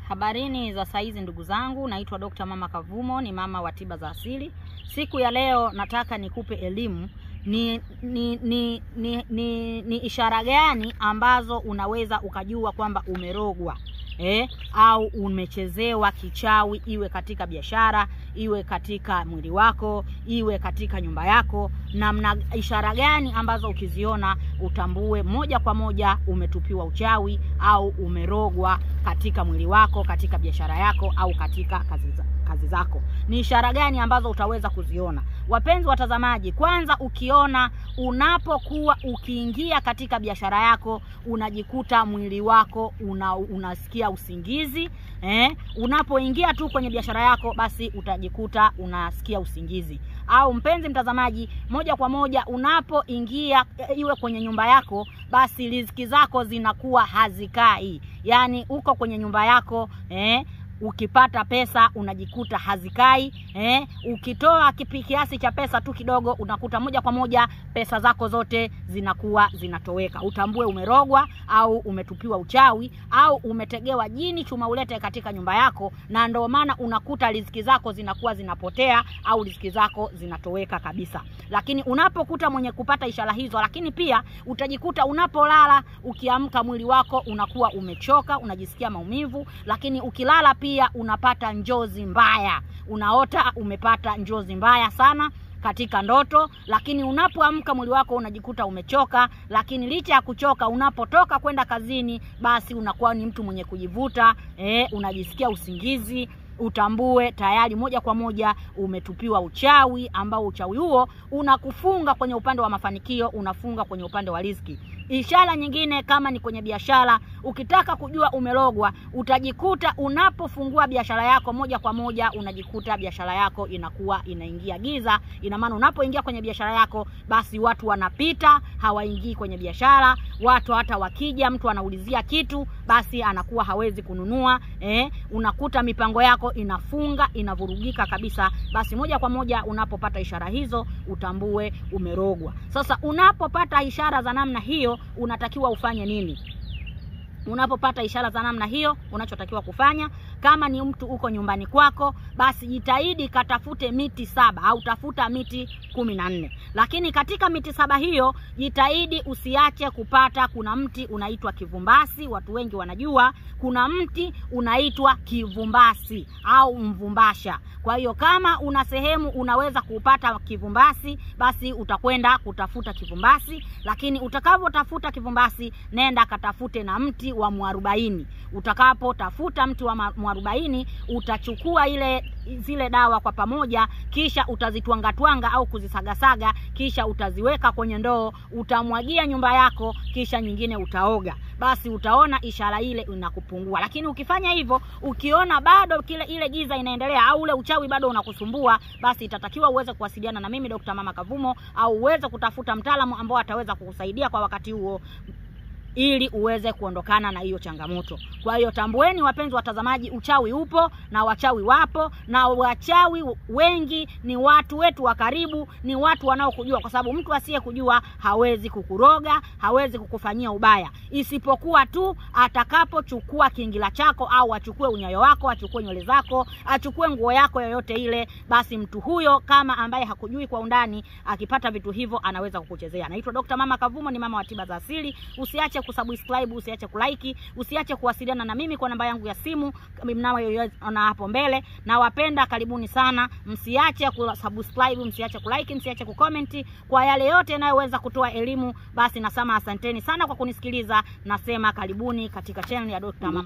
Habarini za saizi ndugu zangu, naitwa Dr. Mama Kavumo, ni mama wa tiba za asili. Siku ya leo nataka nikupe elimu ni ishara gani ambazo unaweza ukajua kwamba umerogwa au umechezewa kichawi, iwe katika biashara, iwe katika mwili wako, iwe katika nyumba yako. Na ishara gani ambazo ukiziona utambue moja kwa moja umetupiwa uchawi au umerogwa katika mwili wako, katika biashara yako au katika kazi zako. Ni ishara gani ambazo utaweza kuziona? Wapenzi watazamaji, kwanza ukiona unapokuwa ukiingia katika biashara yako unajikuta mwili wako unasikia usingizi, unapoingia tu kwenye biashara yako basi utajikuta unasikia usingizi. Au mpenzi mtazamaji, moja kwa moja unapoingia iwe kwenye nyumba yako basi riziki zako zinakuwa hazikai. Yani uko kwenye nyumba yako ukipata pesa unajikuta hazikai, ukitoa kiasi cha pesa tu kidogo unakuta moja kwa moja pesa zako zote zinakuwa zinatoweka. Utambue umerogwa au umetupiwa uchawi au umetegewa jini chuma ulete katika nyumba yako, na ndio maana unakuta riziki zako zinakuwa zinapotea au riziki zako zinatoweka kabisa. Lakini unapokuta mwenye kupata ishara hizo, lakini pia utajikuta unapolala ukiamka mwili wako unakuwa umechoka, unajisikia maumivu, lakini ukilala pia unapata njozi mbaya, unaota umepata njozi mbaya sana katika ndoto. Lakini unapoamka mwili wako unajikuta umechoka, lakini licha ya kuchoka unapotoka kwenda kazini basi unakuwa ni mtu mwenye kujivuta, unajisikia usingizi. Utambue tayari moja kwa moja umetupiwa uchawi, ambao uchawi huo unakufunga kwenye upande wa mafanikio, unafunga kwenye upande wa riziki. Ishara nyingine kama ni kwenye biashara, ukitaka kujua umerogwa utajikuta unapofungua biashara yako moja kwa moja unajikuta biashara yako inakuwa inaingia giza. Ina maana unapoingia kwenye biashara yako basi watu wanapita, hawaingii kwenye biashara. Watu hata wakija mtu anaulizia kitu basi anakuwa hawezi kununua, unakuta mipango yako inafunga, inavurugika kabisa. Basi moja kwa moja unapopata ishara hizo utambue umerogwa. Sasa unapopata ishara za namna hiyo unatakiwa ufanye nini? Unapopata ishara za namna hiyo unachotakiwa kufanya, kama ni mtu uko nyumbani kwako basi jitahidi katafute miti 7 au tafuta miti 14. Lakini katika miti 7 hiyo jitahidi usiache kupata, kuna mti unaitwa kivumbasi, watu wengi wanajua kuna mti unaitwa kivumbasi au mvumbasha. Kwa hiyo kama una sehemu unaweza kupata kivumbasi basi utakwenda kutafuta kivumbasi. Lakini utakapotafuta kivumbasi nenda katafute na mti wa mwarobaini. Utakapotafuta mti wa mwarobaini utachukua zile dawa kwa pamoja, kisha utazitwanga au kuzisagasaga, kisha utaziweka kwenye ndoo, utamwagia nyumba yako, kisha nyingine utaoga. Basi utaona ishara ile inakupungua. Lakini ukifanya hivyo ukiona bado ile giza inaendelea au ule uchawi bado unakusumbua, basi itatakiwa uweze kuwasiliana na mimi Dr. Mama Kavumo au uweze kutafuta mtaalamu ambao ataweza kukusaidia kwa wakati huo ili uweze kuondokana na hiyo changamoto. Kwa hiyo tambueni wapenzi watazamaji, uchawi upo na wachawi wapo, na wachawi wengi ni watu wetu wa karibu, ni watu wanaokujua, kwa sababu mtu asiyekujua hawezi kukuroga, hawezi kukufanyia ubaya, isipokuwa tu atakapochukua kingila chako au achukue unyayo wako, achukue nywele zako, achukue nguo yako yoyote ile. Basi mtu huyo kama ambaye hakujui kwa undani akipata vitu hivyo anaweza kukuchezea. Naitwa Dr. Mama Kavumo, ni mama wa tiba za asili. Usiache kusubscribe, usiache kulike, usiache kuwasiliana na mimi kwa namba yangu ya simu mnayoiona hapo mbele. Na wapenda karibuni sana, msiache kusubscribe, msiache kulike, msiache kucomment kwa yale yote yanayoweza kutoa elimu. Basi nasema asanteni sana kwa kunisikiliza, nasema karibuni katika channel ya Dr. Mama.